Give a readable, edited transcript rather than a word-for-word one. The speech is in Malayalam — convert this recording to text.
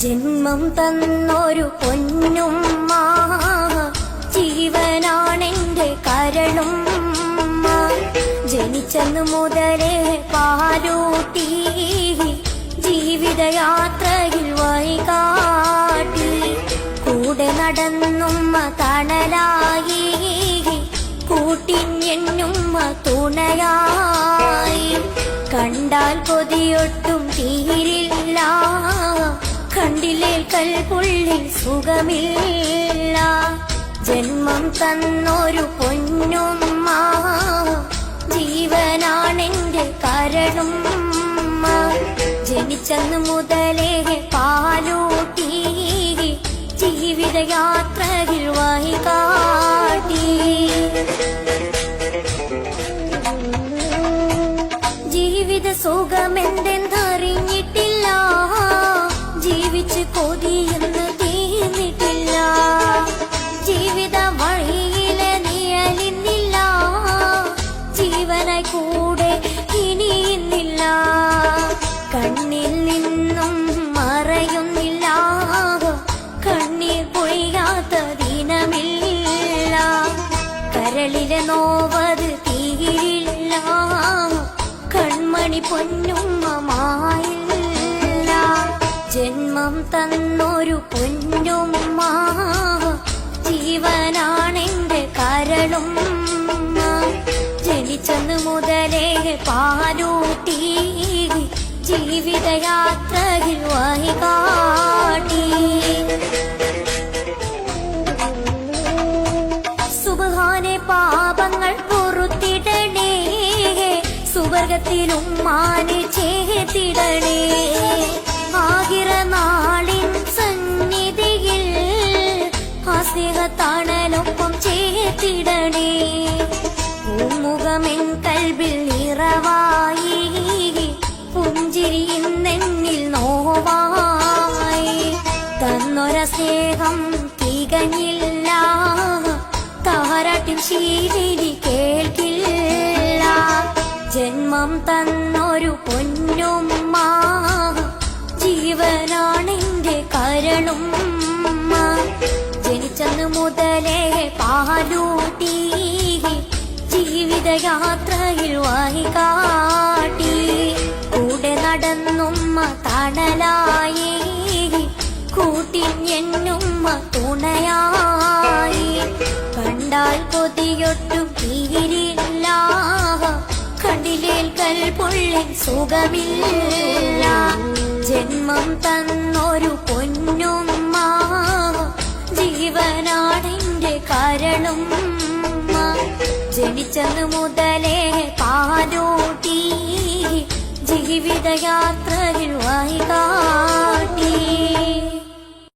ജന്മം തന്നൊരു പൊന്നുമ്മ, ജീവനാണെന്റെ കരളുമ്മ. ജനിച്ചെന്നു മുതലേ പാലൂട്ടി, ജീവിതയാത്രയിൽ വഴികാട്ടി. കൂടെ നടന്നുമ്മ തണലായി, കൂട്ടിഞ്ഞെന്നുമ്മ തുണയായി. കണ്ടാൽ കൊതിയൊട്ടും തീരില്ല, കണ്ടിലേൽക്കൽ പുള്ളിൽ സുഖമില്ല. ജന്മം തന്നൊരു പൊന്നുമ്മ, ജീവനാണെന്റെ കരളുമ്മ. ജനിച്ചെന്നു മുതലേ പാലൂട്ടി, ജീവിതയാത്രയിൽ വഴികാട്ടി. ജീവിത സുഖമെന്തെന്നറിഞ്ഞിട്ടില്ല, ജീവിച്ച് കൊതിയെന്ന് തീർന്നിട്ടില്ല. ജീവിത വഴിയിലെ നിഴലിന്നില്ല, ജീവനായി കൂടെ ഇനിയുന്നില്ല. കണ്ണിൽ നിന്നും മറയുന്നില്ല, കണ്ണീർ പൊഴിയാത്ത ദിനമില്ല. കരളിലെ നോവത് തീരില്ല, കൺമണി പൊന്നുമ്മമായില്ല. ജന്മം തന്നൊരു പൊന്നുമ്മ, ജീവനാണെന്റെ കരളുമ്മ. ജനിച്ചെന്നു മുതലേ പാലൂട്ടി, ജീവിതയാത്രയിൽ വഴികാട്ടി. സുബ്ഹാനെ പാപങ്ങൾ പൊറുത്തിടണേ, സുവർഗത്തിലും മാനെ ചേർത്തിടണേ. ആഖിറ നാളിൻ സന്നിധിയിൽ ആ സ്നേഹത്താണലൊപ്പം ചേർത്തിടണേ. പൂമുഖമെൻ കൽബിൽ നിറവായി, പുഞ്ചിരി ഇന്നെന്നിൽ നോവായി. തന്നൊര സ്നേഹം തികഞ്ഞില്ല, താരാട്ടിൻ ശീലിനി കേൾക്കില്ല. ജന്മം തന്നൊരു പൊന്നുമ്മ, ജീവനാണെന്റെ കരളുമ്മ. ജനിച്ചെന്നു മുതലേ പാലൂട്ടി, ജീവിതയാത്രയിൽ വഴികാട്ടി. കൂടെ നടന്നുമ്മ തണലായി, കൂട്ടിഞ്ഞെന്നുമ്മ തുണയായി. കണ്ടാൽ കൊതിയൊട്ടും തീരില്ല, കണ്ടിലേൽക്കൽ പുള്ളിൽ സുഖമില്ല. ജന്മം തന്നൊരു പൊന്നുമ്മ, ജീവനാണെന്റെ കരളുമ്മ. ജനിച്ചെന്നു മുതലേ പാലൂട്ടി, ജീവിതയാത്രയിൽ വഴികാട്ടി.